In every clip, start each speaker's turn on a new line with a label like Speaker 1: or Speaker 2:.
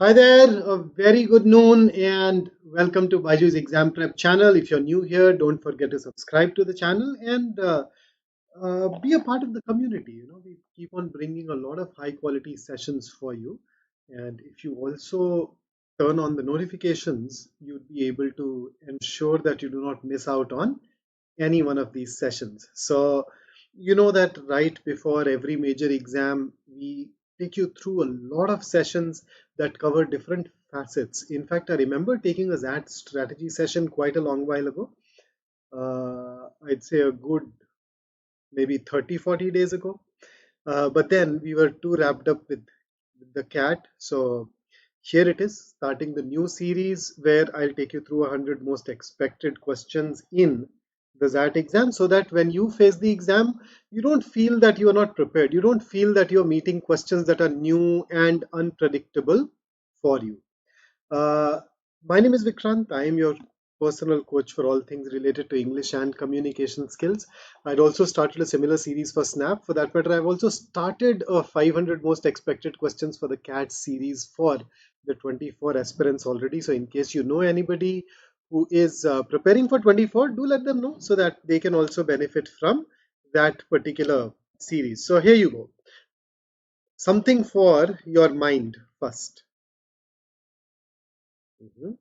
Speaker 1: Hi there, a very good noon and welcome to BYJU'S Exam Prep channel. If you're new here, don't forget to subscribe to the channel and be a part of the community. We keep on bringing a lot of high quality sessions for you. And if you also turn on the notifications, you'd be able to ensure that you do not miss out on any one of these sessions. So, you know that right before every major exam, we take you through a lot of sessions that cover different facets. In fact, I remember taking a XAT strategy session quite a long while ago. I'd say a good maybe 30, 40 days ago. But then we were too wrapped up with the cat. So here it is, starting the new series where I'll take you through 100 most expected questions in the XAT exam so that when you face the exam, you don't feel that you are not prepared. You don't feel that you're meeting questions that are new and unpredictable for you. My name is Vikrant. I am your personal coach for all things related to English and communication skills. I'd also started a similar series for Snap. For that matter, I've also started a 500 most expected questions for the CAT series for the 24 aspirants already. So in case you know anybody who is preparing for 24, do let them know so that they can also benefit from that particular series. So here you go. Something for your mind first. Mhm.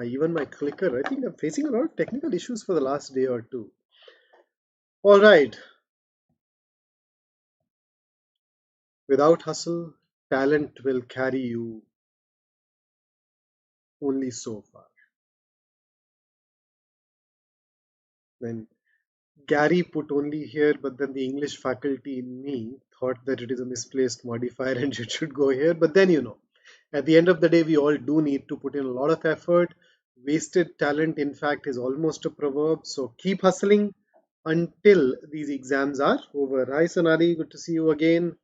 Speaker 1: Even my clicker, I think I'm facing a lot of technical issues for the last day or two. All right. Without hustle, talent will carry you only so far. When Gary put only here, but then the English faculty in me thought that it is a misplaced modifier and it should go here. But then, at the end of the day, we all do need to put in a lot of effort. Wasted talent, in fact, is almost a proverb. So keep hustling until these exams are over. Hi, Sonali. Good to see you again.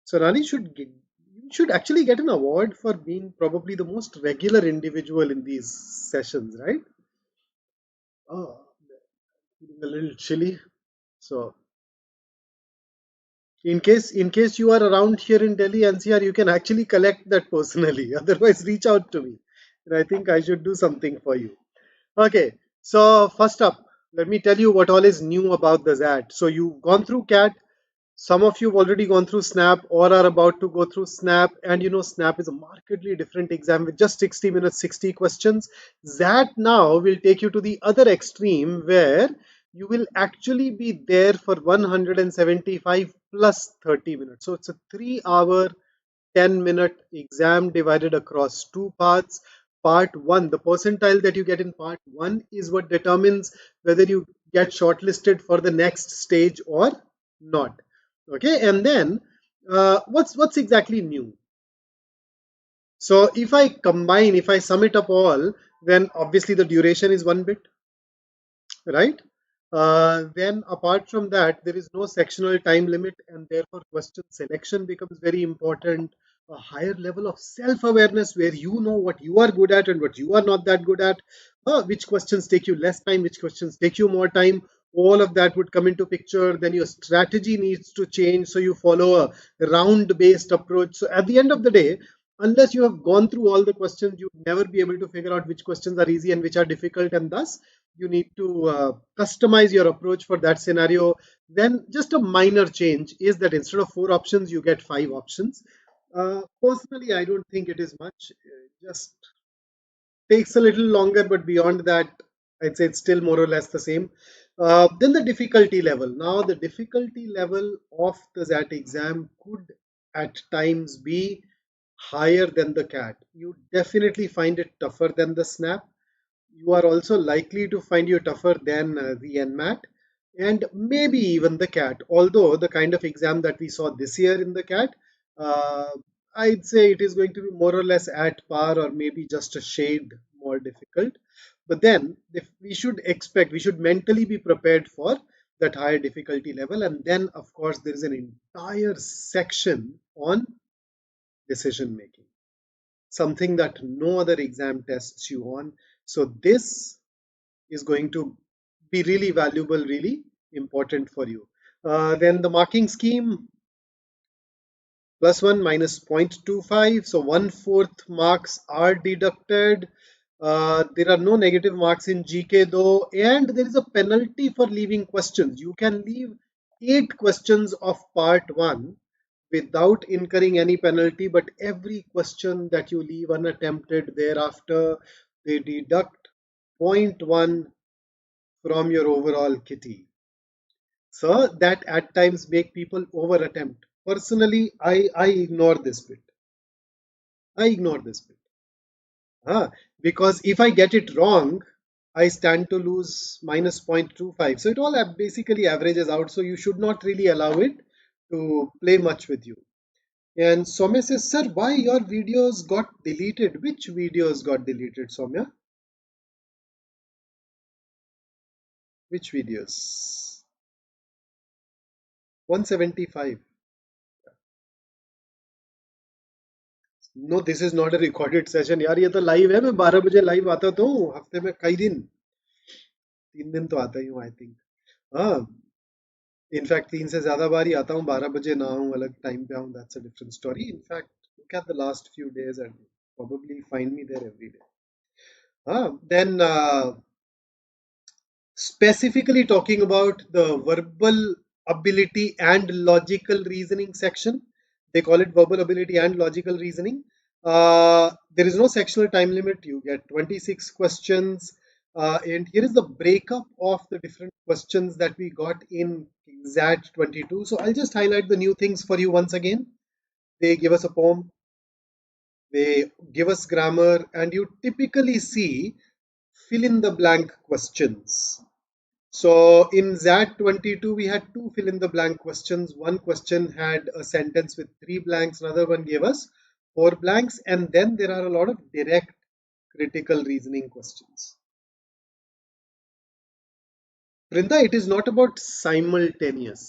Speaker 1: Sonali should actually get an award for being probably the most regular individual in these sessions, right? Oh, feeling a little chilly. So in case you are around here in Delhi NCR, you can actually collect that personally. Otherwise, reach out to me. And I think I should do something for you. Okay, so first up, let me tell you what all is new about the XAT. So you've gone through CAT. Some of you have already gone through Snap or are about to go through Snap. And Snap is a markedly different exam with just 60 minutes, 60 questions. XAT now will take you to the other extreme where you will actually be there for 175 plus 30 minutes. So it's a 3 hour, 10-minute exam divided across two parts. Part one, the percentile that you get in part one is what determines whether you get shortlisted for the next stage or not. Okay, and then what's exactly new? So if I sum it up all, then obviously the duration is one bit, right? Then apart from that, there is no sectional time limit, and therefore question selection becomes very important. A higher level of self-awareness where you know what you are good at and what you are not that good at, which questions take you less time, which questions take you more time. All of that would come into picture. Then your strategy needs to change, so you follow a round-based approach. So at the end of the day, unless you have gone through all the questions, you'll never be able to figure out which questions are easy and which are difficult, and thus you need to customize your approach for that scenario. Then just a minor change is that instead of 4 options, you get 5 options. Personally, I don't think it is much. Just takes a little longer, but beyond that, I'd say it's still more or less the same. Then the difficulty level. Now, the difficulty level of the XAT exam could at times be higher than the CAT. You definitely find it tougher than the SNAP. You are also likely to find you tougher than the NMAT and maybe even the CAT. Although the kind of exam that we saw this year in the CAT, uh, I'd say it is going to be more or less at par or maybe just a shade more difficult. But then if we should mentally be prepared for that higher difficulty level. And then, of course, there is an entire section on decision making, something that no other exam tests you on. So this is going to be really valuable, really important for you. Then the marking scheme, +1 minus 0.25. So 1/4 marks are deducted. There are no negative marks in GK though, and there is a penalty for leaving questions. You can leave 8 questions of part 1 without incurring any penalty, but every question that you leave unattempted thereafter, they deduct zero point 0.1 from your overall kitty. So that at times make people over attempt. Personally, I ignore this bit. I ignore this bit. Because if I get it wrong, I stand to lose minus 0.25. So it all basically averages out. So you should not really allow it to play much with you. And Soumya says, sir, why your videos got deleted? Which videos got deleted, Soumya? Which videos? 175. No this is not a recorded session यार, ये तो live है। मैं 12 बजे live आता तो हूँ हफ्ते में कई दिन, 3 दिन तो आता ही हूँ आई थिंक। हाँ, इनफैक्ट 3 से ज्यादा बार ही आता हूँ, 12 बजे ना आऊँ, अलग टाइम पे आऊँ, that's a different story. In fact look at the last few days and probably find me there every day. Then specifically talking about the verbal ability and logical reasoning section. They call it verbal ability and logical reasoning. There is no sectional time limit. You get 26 questions. And here is the breakup of the different questions that we got in XAT 22. So I'll just highlight the new things for you once again. They give us a poem, they give us grammar, and you typically see fill in the blank questions. So in XAT 22, we had 2 fill in the blank questions. One question had a sentence with 3 blanks, another one gave us 4 blanks, and then there are a lot of direct critical reasoning questions. Brinda, it is not about simultaneous.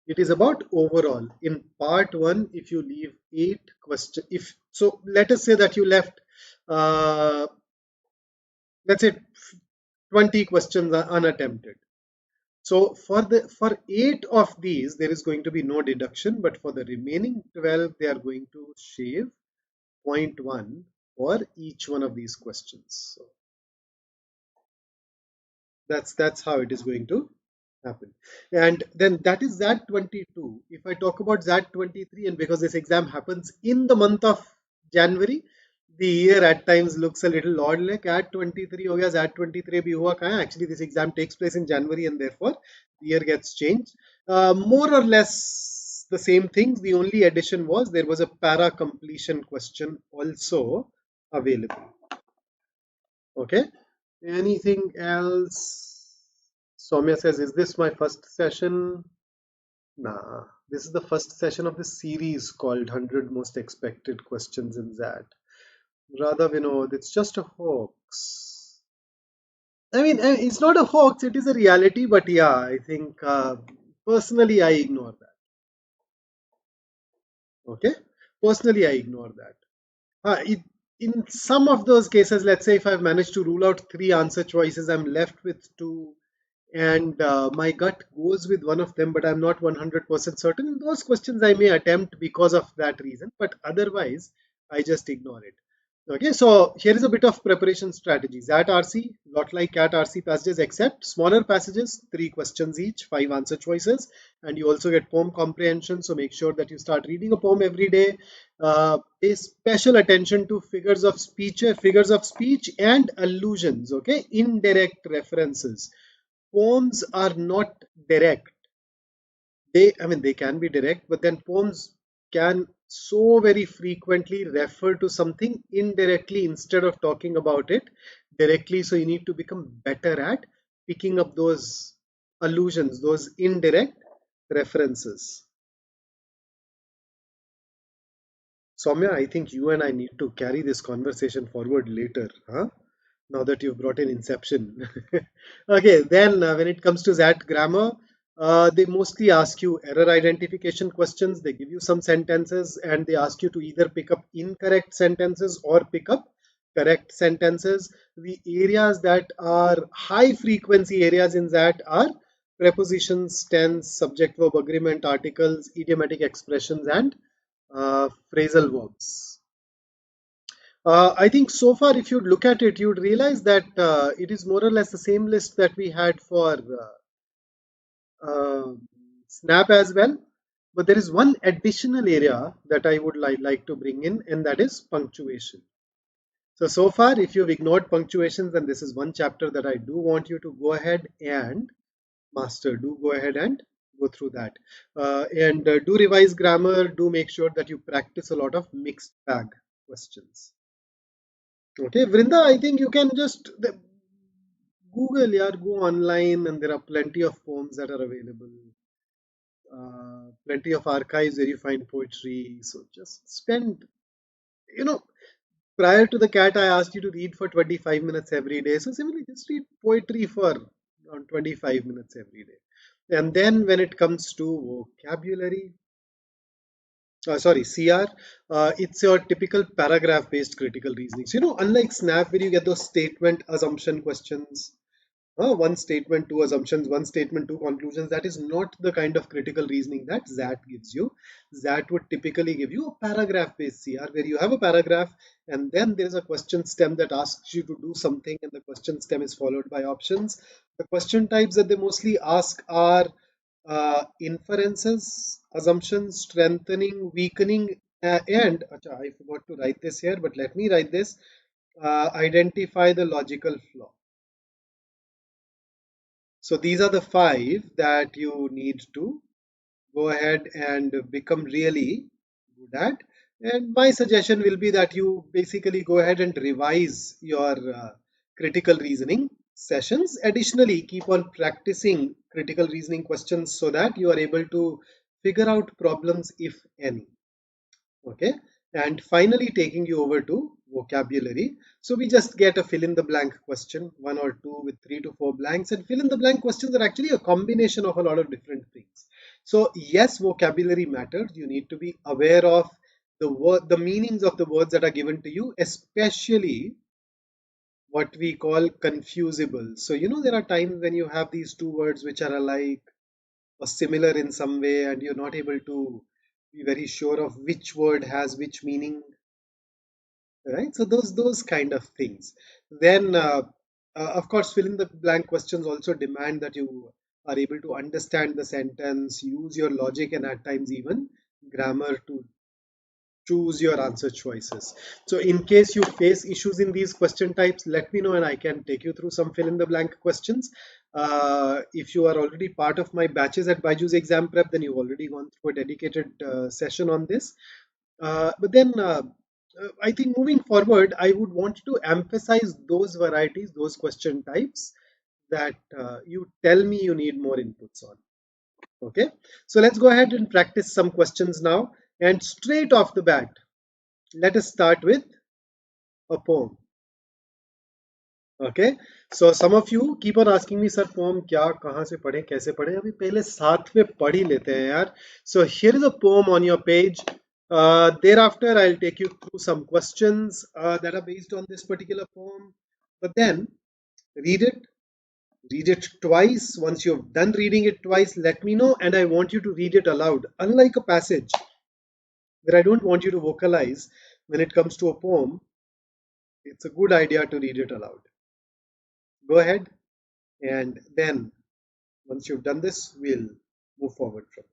Speaker 1: It is about overall. In part 1, if you leave 8 questions, so let us say that you left, let's say 20 questions are unattempted. So for 8 of these, there is going to be no deduction, but for the remaining 12, they are going to shave 0.1 for each one of these questions. So that's how it is going to happen. And then that is XAT 22. If I talk about XAT 23, and because this exam happens in the month of January, the year at times looks a little odd, like XAT 23 ho gaya, XAT 23 bhi hua kahan. Actually, this exam takes place in January and therefore the year gets changed. More or less the same things. The only addition was there was a para completion question also available. Okay. Anything else? Soumya says, is this my first session? Nah, this is the first session of the series called 100 Most Expected Questions in XAT. Radha Vinod, it's just a hoax. I mean, it's not a hoax, it is a reality, but yeah, I think personally I ignore that. Okay? Personally I ignore that. In some of those cases, let's say if I've managed to rule out 3 answer choices, I'm left with 2, and my gut goes with one of them, but I'm not 100% certain. In those questions, I may attempt because of that reason, but otherwise, I just ignore it. Okay, so here is a bit of preparation strategy. XAT RC, lot like CAT RC passages, except smaller passages, 3 questions each, 5 answer choices, and you also get poem comprehension. So make sure that you start reading a poem every day. Pay special attention to figures of speech and allusions. Okay, indirect references. Poems are not direct. They can be direct, but then poems can so very frequently refer to something indirectly instead of talking about it directly. So you need to become better at picking up those allusions, those indirect references. Soumya, I think you and I need to carry this conversation forward later, huh? Now that you've brought in Inception. Okay, then when it comes to XAT grammar, they mostly ask you error identification questions. They give you some sentences and they ask you to either pick up incorrect sentences or pick up correct sentences. The areas that are high frequency areas in XAT are prepositions, tense, subject verb agreement, articles, idiomatic expressions, and phrasal verbs. I think so far, if you look at it, you'd realize that it is more or less the same list that we had for Snap as well. But there is one additional area that I would like to bring in, and that is punctuation. So far, if you've ignored punctuations, then this is one chapter that I do want you to go ahead and master. Do go ahead and go through that. And do revise grammar. Do make sure that you practice a lot of mixed bag questions. Okay, Vrinda, I think you can just Google, yeah, go online, and there are plenty of poems that are available. Plenty of archives where you find poetry. So just spend, you know, prior to the cat, I asked you to read for 25 minutes every day. So similarly, just read poetry for around 25 minutes every day. And then when it comes to vocabulary, sorry, CR, it's your typical paragraph based critical reasoning. So, unlike SNAP, where you get those statement assumption questions, one statement, two assumptions, one statement, two conclusions. That is not the kind of critical reasoning that XAT gives you. XAT would typically give you a paragraph based CR where you have a paragraph and then there is a question stem that asks you to do something, and the question stem is followed by options. The question types that they mostly ask are inferences, assumptions, strengthening, weakening, and I forgot to write this here, but let me write this. Identify the logical flaw. So these are the five that you need to go ahead and become really good at. And my suggestion will be that you basically go ahead and revise your critical reasoning sessions. Additionally, keep on practicing critical reasoning questions so that you are able to figure out problems, if any. Okay, and finally taking you over to vocabulary. So we just get a fill in the blank question, one or two with 3 to 4 blanks, and fill in the blank questions are actually a combination of a lot of different things. So yes, vocabulary matters. You need to be aware of the meanings of the words that are given to you, especially what we call confusable. So there are times when you have these two words which are alike or similar in some way, and you're not able to be very sure of which word has which meaning, right? So those kind of things. Then, of course, fill in the blank questions also demand that you are able to understand the sentence, use your logic, and at times even grammar to choose your answer choices. So in case you face issues in these question types, let me know and I can take you through some fill in the blank questions. If you are already part of my batches at BYJU'S Exam Prep, then you've already gone through a dedicated session on this. But then I think moving forward, I would want to emphasize those varieties, those question types that you tell me you need more inputs on. Okay, so let's go ahead and practice some questions now. And straight off the bat, let us start with a poem. Okay, so some of you keep on asking me, sir, poem क्या कहाँ से पढ़े कैसे पढ़े? अभी पहले साथ में पढ़ ही लेते हैं यार. So here is a poem on your page. Thereafter, I'll take you through some questions that are based on this particular poem. But then read it, read it twice. Once you've done reading it twice, let me know, and I want you to read it aloud. Unlike a passage where I don't want you to vocalize, when it comes to a poem, it's a good idea to read it aloud. Go ahead, and then once you've done this, we'll move forward from there.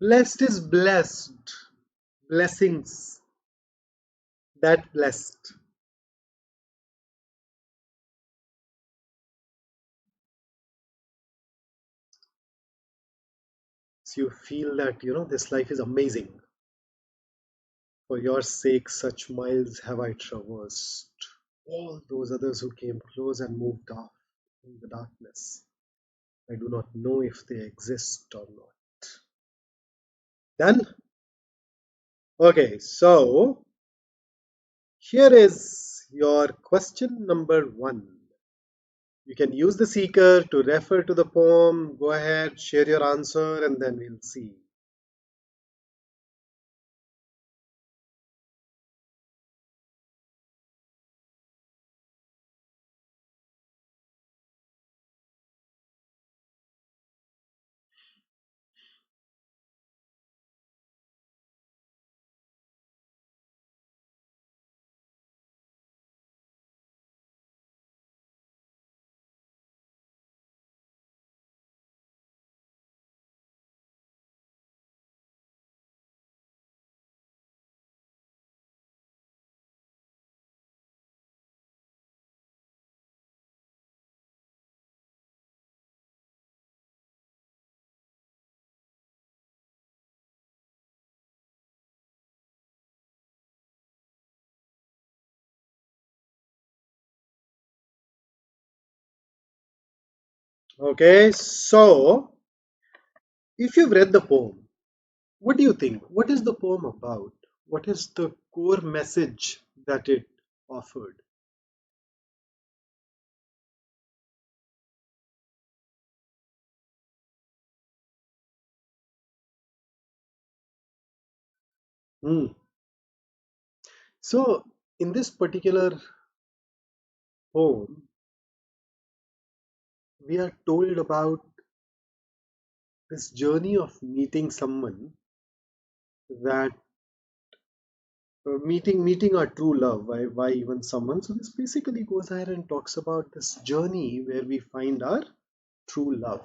Speaker 1: Blessed is blessed. Blessings. That blessed. So you feel that, this life is amazing. For your sake, such miles have I traversed. All those others who came close and moved off in the darkness, I do not know if they exist or not. Then, okay, so here is your question number 1. You can use the seeker to refer to the poem. Go ahead, share your answer, and then we'll see. Okay, so if you've read the poem, what do you think? What is the poem about? What is the core message that it offered? Hmm. So, in this particular poem, we are told about this journey of meeting someone that meeting our true love. Why even someone? So this basically goes ahead and talks about this journey where we find our true love.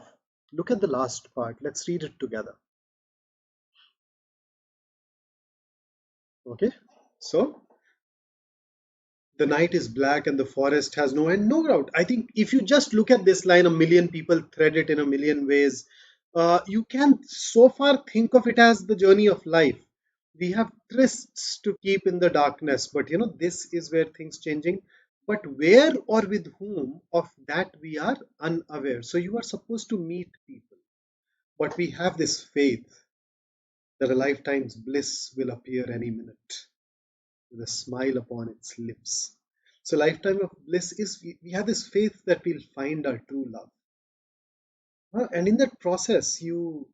Speaker 1: Look at the last part. Let's read it together. Okay. So the night is black and the forest has no end. No doubt. I think if you just look at this line, a million people thread it in a million ways. You can so far think of it as the journey of life. We have trysts to keep in the darkness, but this is where things changing. But where or with whom of that we are unaware. So you are supposed to meet people, but we have this faith that a lifetime's bliss will appear any minute with a smile upon its lips. So, lifetime of bliss is we have this faith that we'll find our true love. And in that process, you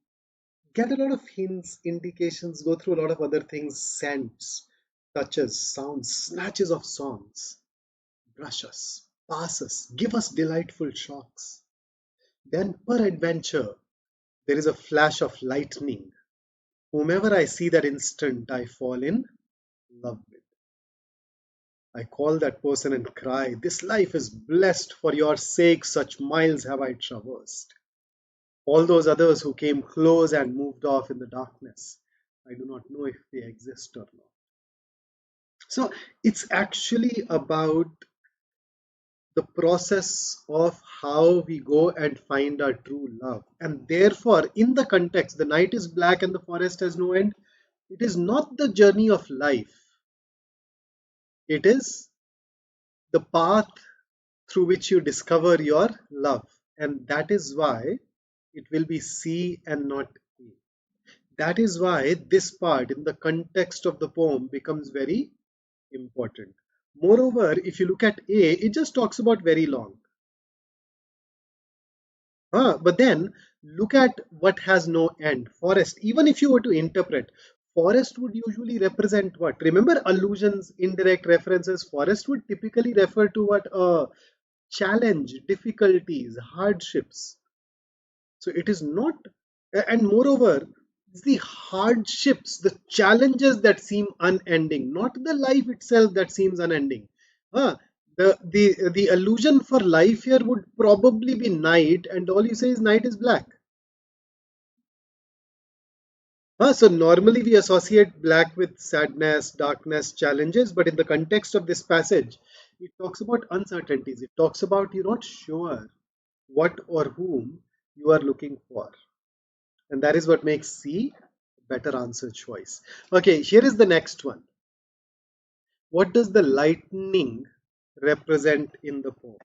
Speaker 1: get a lot of hints, indications, go through a lot of other things, scents, touches, sounds, snatches of songs, brush us, pass us, give us delightful shocks. Then, peradventure, there is a flash of lightning. Whomever I see that instant, I fall in love with. I call that person and cry, this life is blessed, for your sake such miles have I traversed. All those others who came close and moved off in the darkness, I do not know if they exist or not. So it's actually about the process of how we go and find our true love. And therefore, in the context, the night is black and the forest has no end, it is not the journey of life, it is the path through which you discover your love. And that is why it will be C and not A. That is why this part in the context of the poem becomes very important. Moreover, if you look at A, it just talks about very long. But then look at what has no end. Forest, even if you were to interpret, forest would usually represent what? Remember allusions, indirect references. Forest would typically refer to what? Challenge, difficulties, hardships. So it is not, and moreover, it's the hardships, the challenges that seem unending, not the life itself that seems unending. The allusion for life here would probably be night, and all you say is night is black. So normally we associate black with sadness, darkness, challenges, but in the context of this passage, it talks about uncertainties. It talks about you're not sure what or whom you are looking for. And that is what makes C a better answer choice. Okay, here is the next one. What does the lightning represent in the poem?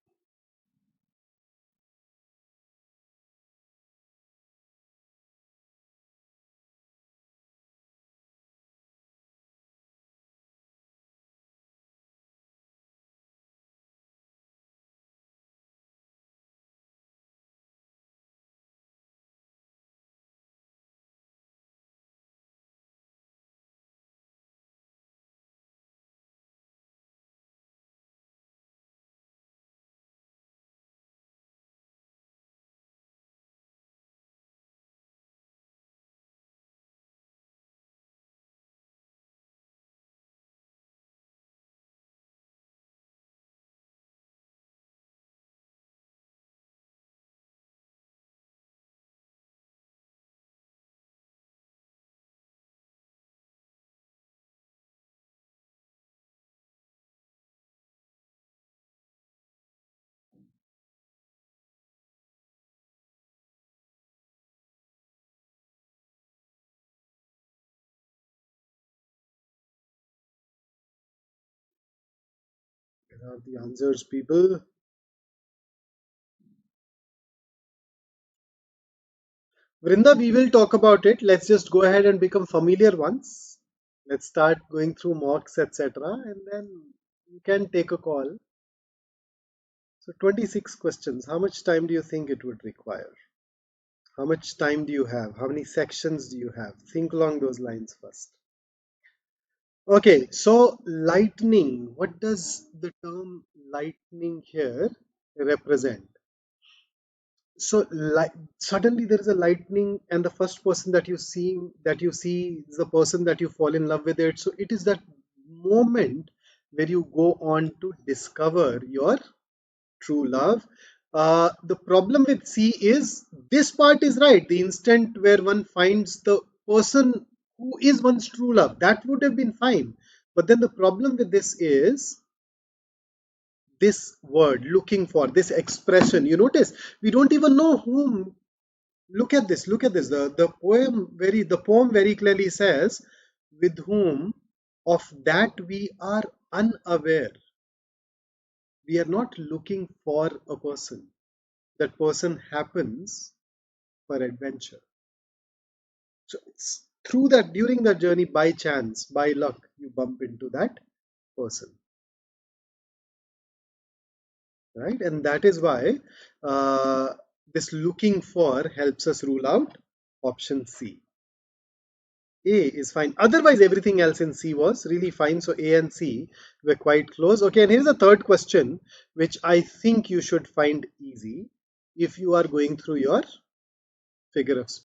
Speaker 1: Here are the answers, people. Vrinda, we will talk about it. Let's just go ahead and become familiar once. Let's start going through mocks, etc. And then you can take a call. So 26 questions. How much time do you think it would require? How much time do you have? How many sections do you have? Think along those lines first. Okay, so lightning. What does the term lightning here represent? So suddenly there is a lightning, and the first person that you see is the person that you fall in love with it. So it is that moment where you go on to discover your true love. The problem with C is this part is right. The instant where one finds the person who is one's true love, that would have been fine. But then the problem with this is this word looking for, this expression. You notice we don't even know whom. Look at this. The poem very clearly says, with whom of that we are unaware. We are not looking for a person. That person happens for adventure. So it's through that, during that journey, by chance, by luck, you bump into that person, right? And that is why uh, this looking for helps us rule out option C. A is fine. Otherwise, everything else in C was really fine. So A and C were quite close. Okay, and here's a third question, which I think you should find easy if you are going through your figure of speech.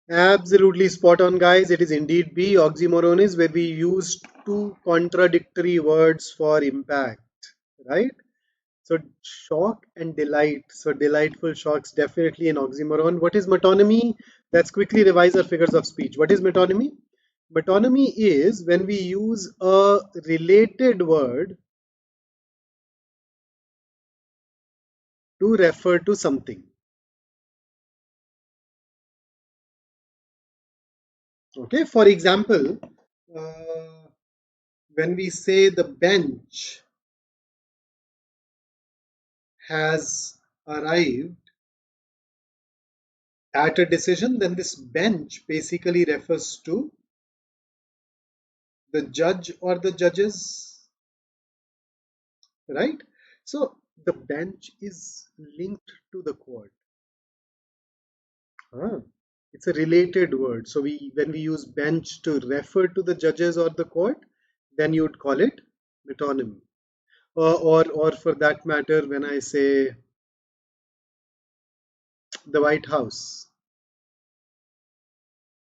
Speaker 1: Absolutely spot on, guys. It is indeed B. Oxymoron is where we use two contradictory words for impact, right? So shock and delight. So delightful shocks, definitely an oxymoron. What is metonymy? Let's quickly revise our figures of speech. What is metonymy? Metonymy is when we use a related word to refer to something. Okay, for example, uh, when we say the bench has arrived at a decision, then this bench basically refers to the judge or the judges. right? So the bench is linked to the quad. Ah, it's a related word. So when we use bench to refer to the judges or the court, then you would call it metonymy. Or for that matter, when I say the White House,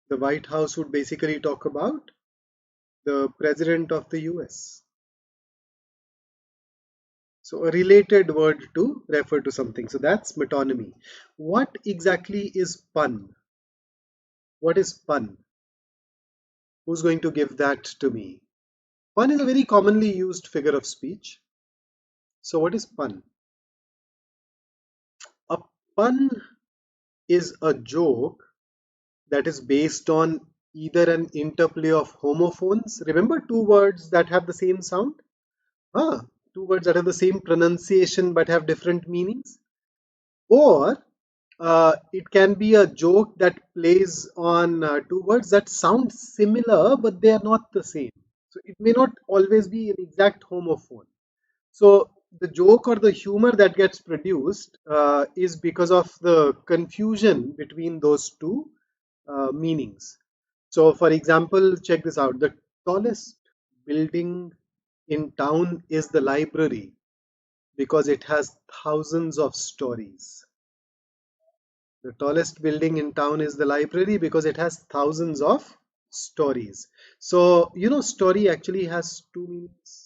Speaker 1: the White House would basically talk about the president of the US. So a related word to refer to something. So that's metonymy. What exactly is pun? What is pun? Who's going to give that to me? Pun is a very commonly used figure of speech. So what is pun? A pun is a joke that is based on either an interplay of homophones. Remember two words that have the same sound? Ah, two words that have the same pronunciation but have different meanings. Or it can be a joke that plays on two words that sound similar but they are not the same. So it may not always be an exact homophone. So the joke or the humor that gets produced is because of the confusion between those two meanings. So, for example, check this out. The tallest building in town is the library because it has thousands of stories. The tallest building in town is the library because it has thousands of stories. So, story actually has two meanings.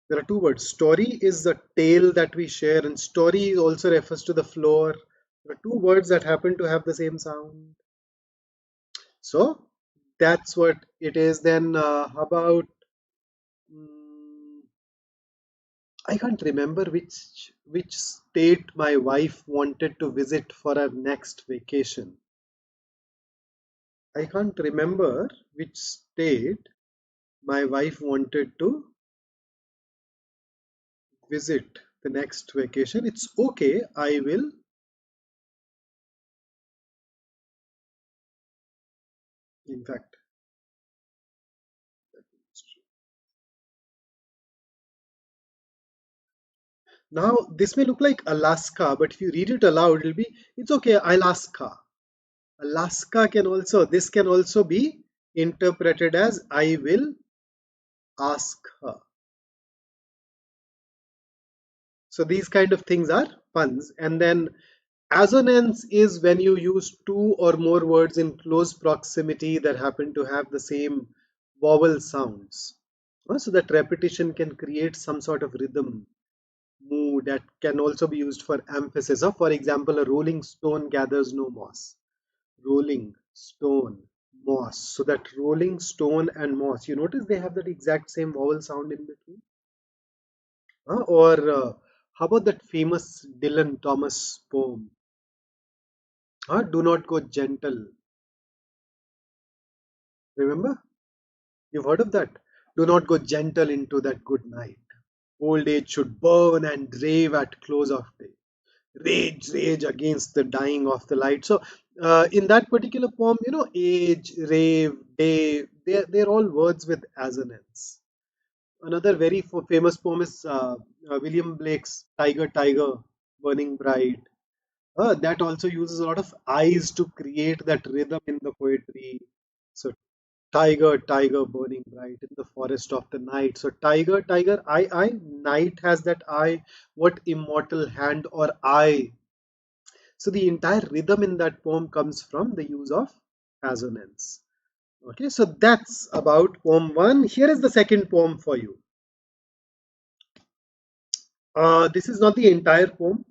Speaker 1: There are two words. Story is the tale that we share, and story also refers to the floor. There are two words that happen to have the same sound. So that's what it is. Then, how about? mm, I can't remember which state my wife wanted to visit for her next vacation. I can't remember which state my wife wanted to visit the next vacation. It's okay. I will. In fact, now this may look like Alaska, but if you read it aloud, it's okay, Alaska. Alaska this can also be interpreted as I will ask her. So these kind of things are puns. And then assonance is when you use two or more words in close proximity that happen to have the same vowel sounds. So that repetition can create some sort of rhythm, mood that can also be used for emphasis. For example, a rolling stone gathers no moss. Rolling stone, moss. So that rolling stone and moss, you notice they have that exact same vowel sound in between. Or how about that famous Dylan Thomas poem? Do not go gentle. Remember? You've heard of that? Do not go gentle into that good night. Old age should burn and rave at close of day. Rage, rage against the dying of the light. So, in that particular poem, age, rave, day, they're all words with assonance. Another very famous poem is William Blake's Tiger, Tiger, Burning Bright. That also uses a lot of eyes to create that rhythm in the poetry. So, tiger, tiger, burning bright in the forest of the night. So, tiger, tiger, night has that eye. What immortal hand or eye? So the entire rhythm in that poem comes from the use of assonance. Okay, so that's about poem one. Here is the second poem for you. This is not the entire poem.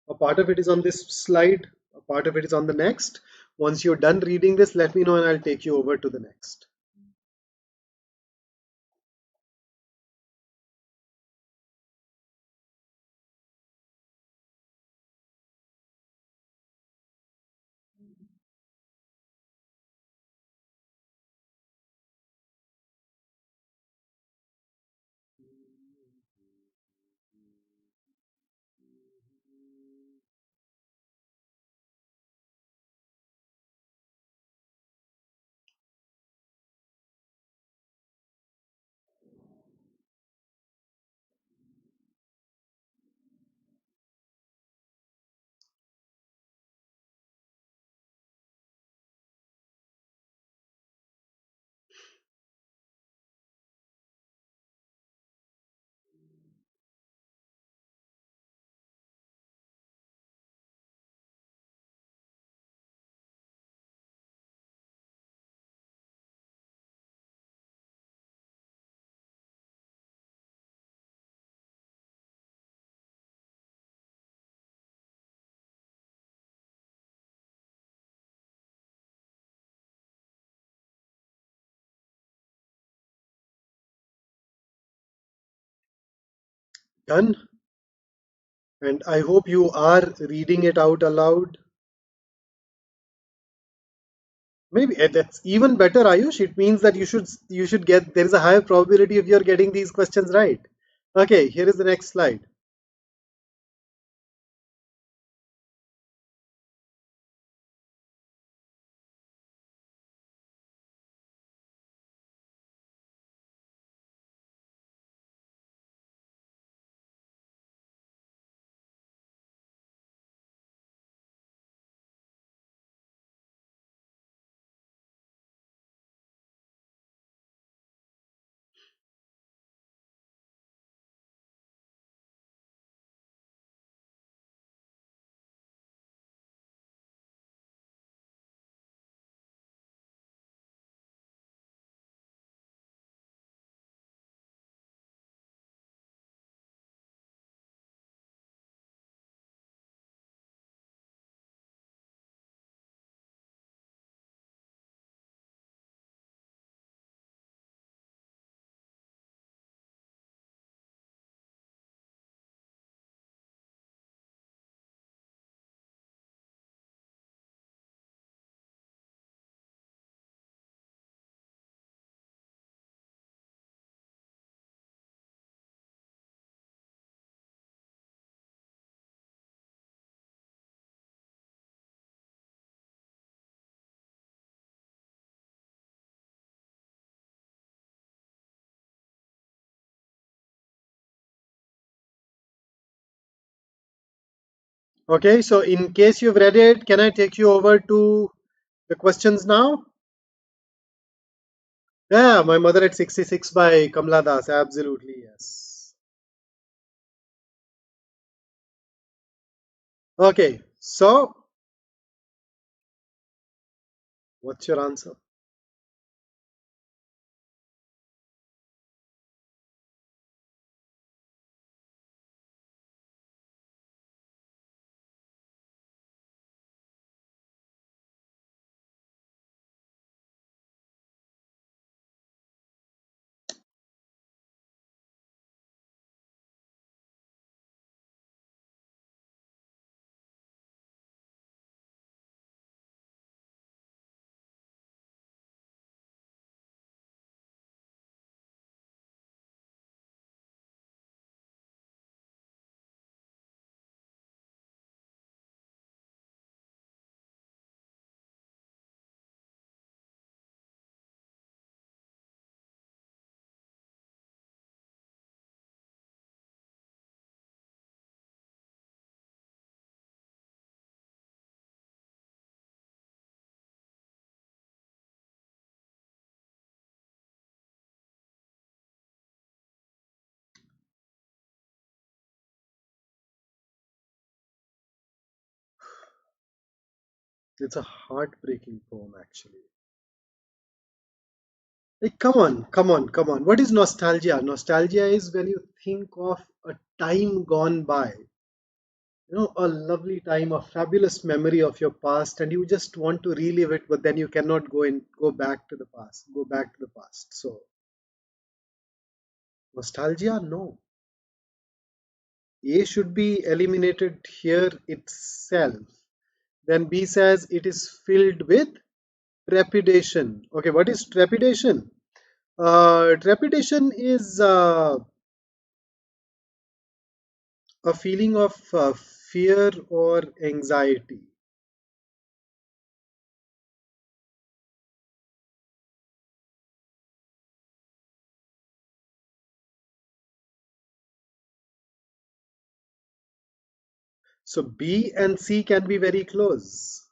Speaker 1: A part of it is on this slide, a part of it is on the next. Once you're done reading this, let me know and I'll take you over to the next. Done? And I hope you are reading it out aloud. Maybe that's even better, Ayush. It means that you should get, there is a higher probability of you're getting these questions right. Okay, here is the next slide. Okay, so in case you've read it, can I take you over to the questions now? Yeah, My Mother at 66 by Kamla Das. Absolutely, yes. Okay, so what's your answer? It's a heartbreaking poem, actually. Like, come on, come on, come on. What is nostalgia? Nostalgia is when you think of a time gone by, a lovely time, a fabulous memory of your past, and you just want to relive it, but then you cannot go back to the past, go back to the past. So, nostalgia, no. A should be eliminated here itself. Then B says it is filled with trepidation. Okay, what is trepidation? Trepidation is a feeling of fear or anxiety. So B and C can be very close.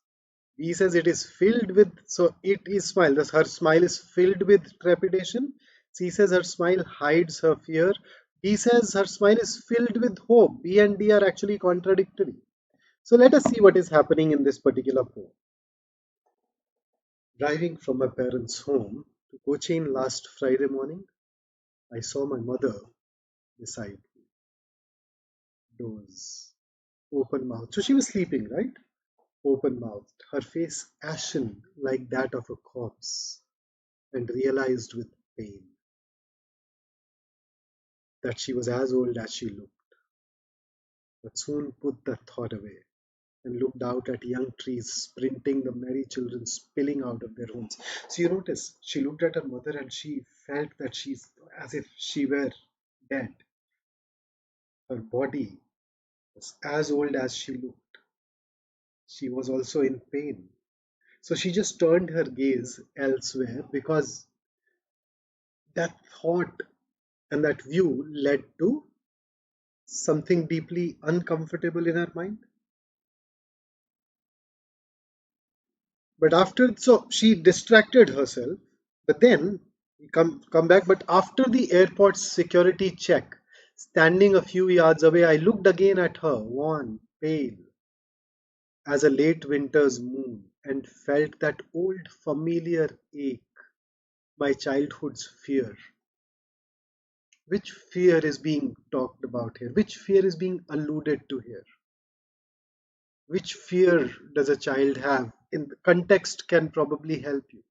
Speaker 1: B says it is filled with, so it is smile. Thus her smile is filled with trepidation. C says her smile hides her fear. D says her smile is filled with hope. B and D are actually contradictory. So let us see what is happening in this particular poem. Driving from my parents' home to Cochin last Friday morning, I saw my mother beside me, doze, open mouth. So she was sleeping, right? Open mouthed, her face ashen like that of a corpse, and realized with pain that she was as old as she looked. but soon put the thought away and looked out at young trees sprinting, the merry children spilling out of their homes. So you notice she looked at her mother and she felt that she's as if she were dead. Her body was as old as she looked. She was also in pain. So she just turned her gaze elsewhere because that thought and that view led to something deeply uncomfortable in her mind. But after, so she distracted herself, but then we come back. But after the airport's security check, standing a few yards away, I looked again at her, wan, pale as a late winter's moon, and felt that old familiar ache, my childhood's fear. Which fear is being talked about here? Which fear is being alluded to here? Which fear does a child have? In the context can probably help you.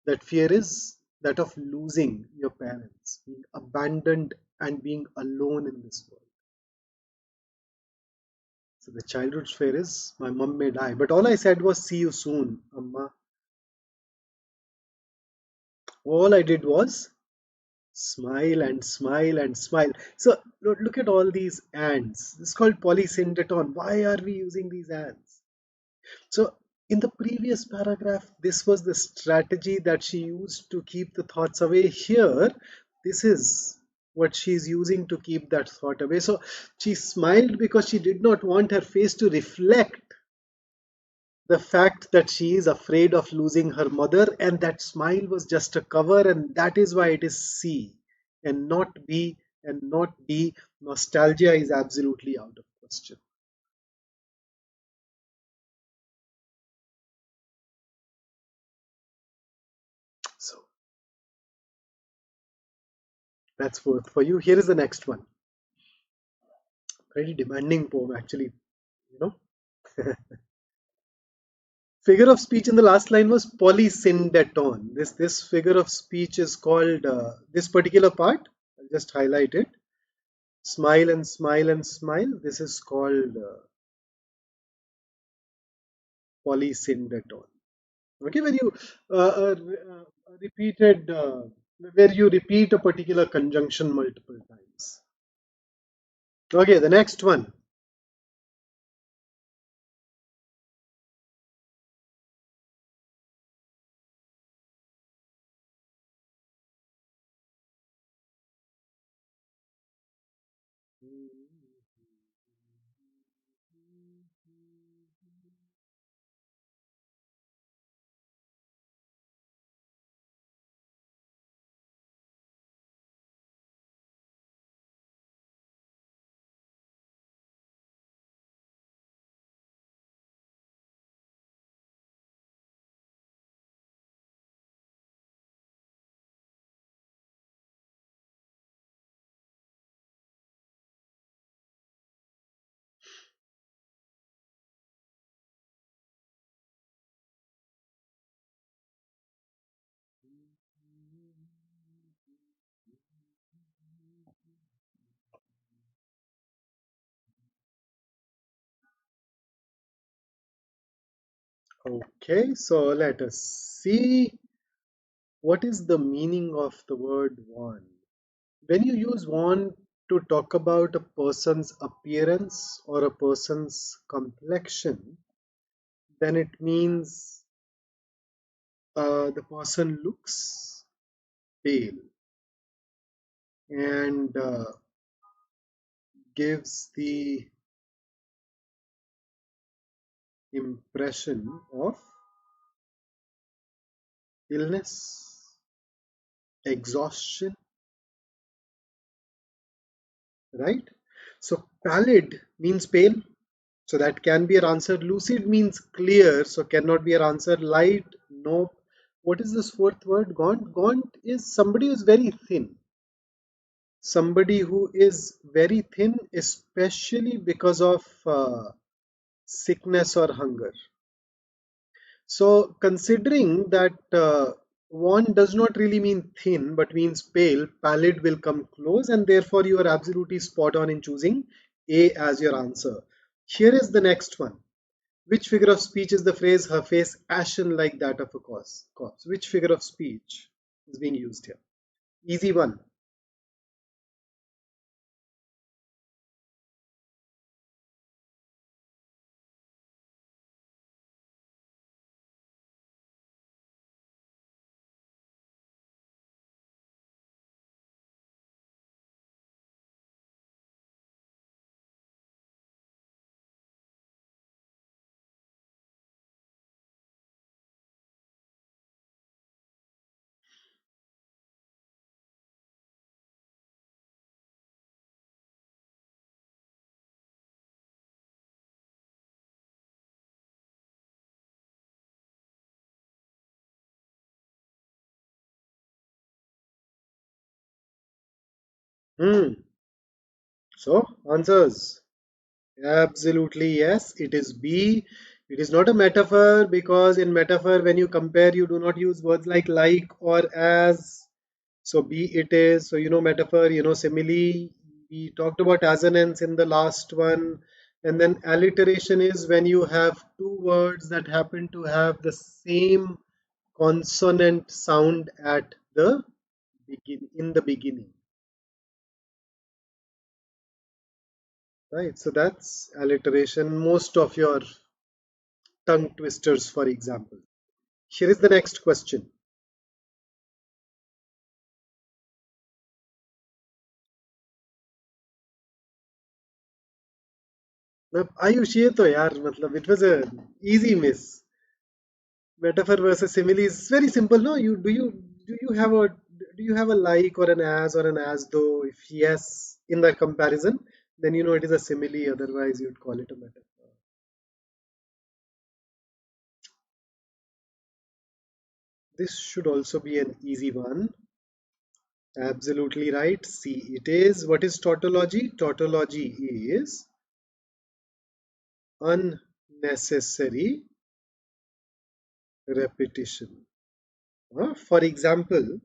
Speaker 1: That fear is that of losing your parents, being abandoned and being alone in this world. So the childhood fear is my mom may die. But all I said was see you soon, Amma. All I did was smile and smile and smile. So look at all these ands. This is called polysyndeton. Why are we using these ands? So in the previous paragraph, this was the strategy that she used to keep the thoughts away. Here, this is what she's using to keep that thought away. So she smiled because she did not want her face to reflect the fact that she is afraid of losing her mother, and that smile was just a cover, and that is why it is C and not B and not D. Nostalgia is absolutely out of question. So that's worth for you. Here is the next one. Very demanding poem, actually. You know, figure of speech in the last line was polysyndeton. This figure of speech is called this particular part. I'll just highlight it. Smile and smile and smile. This is called polysyndeton. Okay, when you repeated, where you repeat a particular conjunction multiple times. Okay, the next one. Okay, so let us see what is the meaning of the word one. When you use one to talk about a person's appearance or a person's complexion, then it means the person looks pale and gives the impression of illness, exhaustion, right? So pallid means pale, so that can be an answer. Lucid means clear, so cannot be an answer. Light, no. What is this fourth word? Gaunt. Gaunt is somebody who is very thin. Somebody who is very thin, especially because of sickness or hunger. So, considering that one does not really mean thin but means pale, pallid will come close, and therefore you are absolutely spot on in choosing A as your answer. Here is the next one. Which figure of speech is the phrase her face ashen like that of a corpse? Which figure of speech is being used here? Easy one. Hmm. So, answers. Absolutely yes, it is B. It is not a metaphor because in metaphor, when you compare, you do not use words like or as. So B it is. So you know metaphor, you know simile. We talked about assonance in the last one. And then alliteration is when you have two words that happen to have the same consonant sound at the in the beginning. Right. So that's alliteration. Most of your tongue twisters, for example. Here is the next question. अब आयुष ये तो यार मतलब it was a easy miss. Metaphor versus simile is very simple. No, you have a like or an as though? If yes, in the comparison, then you know it is a simile. Otherwise, you'd call it a metaphor. This should also be an easy one. Absolutely right. See, it is. What is tautology? Tautology is unnecessary repetition. For example,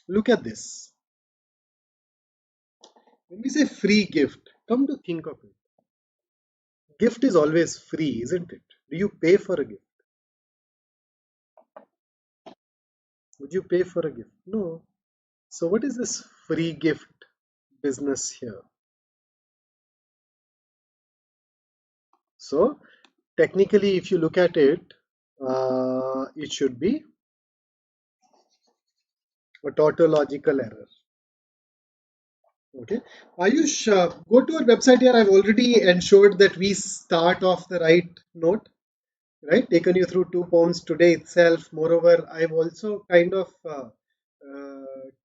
Speaker 1: look at this. When we say free gift, come to think of it. Gift is always free, isn't it? Do you pay for a gift? Would you pay for a gift? No. So, what is this free gift business here? So, technically, if you look at it, it should be a tautological error. Okay. Ayush, go to our website here. I've already ensured that we start off the right note, right? Taken you through two poems today itself. Moreover, I've also kind of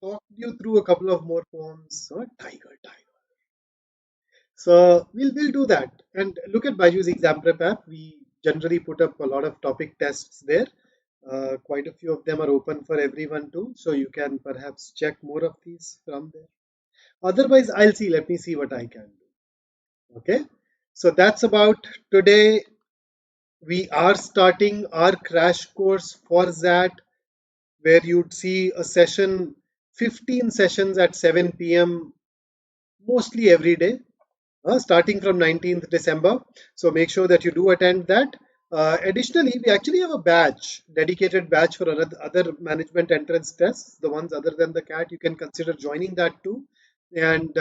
Speaker 1: talked you through a couple of more poems. Tiger, tiger. So we'll do that. And look at BYJU'S exam prep app. We generally put up a lot of topic tests there. Quite a few of them are open for everyone too. So you can perhaps check more of these from there. Otherwise, I'll see. Let me see what I can do. Okay. So that's about today. We are starting our crash course for that, where you'd see a session, 15 sessions at 7 p.m. mostly every day, starting from 19th December. So make sure that you do attend that. Additionally, we actually have a badge, dedicated badge for other management entrance tests, the ones other than the CAT. You can consider joining that too. And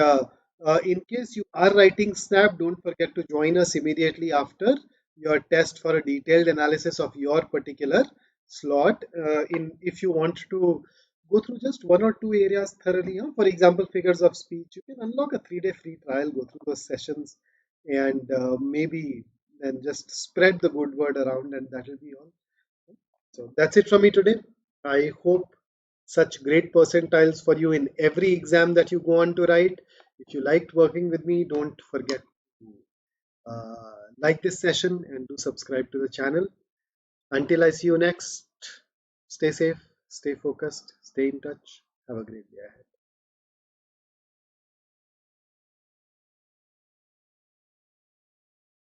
Speaker 1: in case you are writing SNAP, don't forget to join us immediately after your test for a detailed analysis of your particular slot. In if you want to go through just one or two areas thoroughly. For example, figures of speech. You can unlock a 3-day free trial, go through those sessions, and maybe then just spread the good word around, and that will be all. So that's it from me today. I hope such great percentiles for you in every exam that you go on to write. If you liked working with me, don't forget to like this session and do subscribe to the channel. Until I see you next, stay safe, stay focused, stay in touch. Have a great day ahead.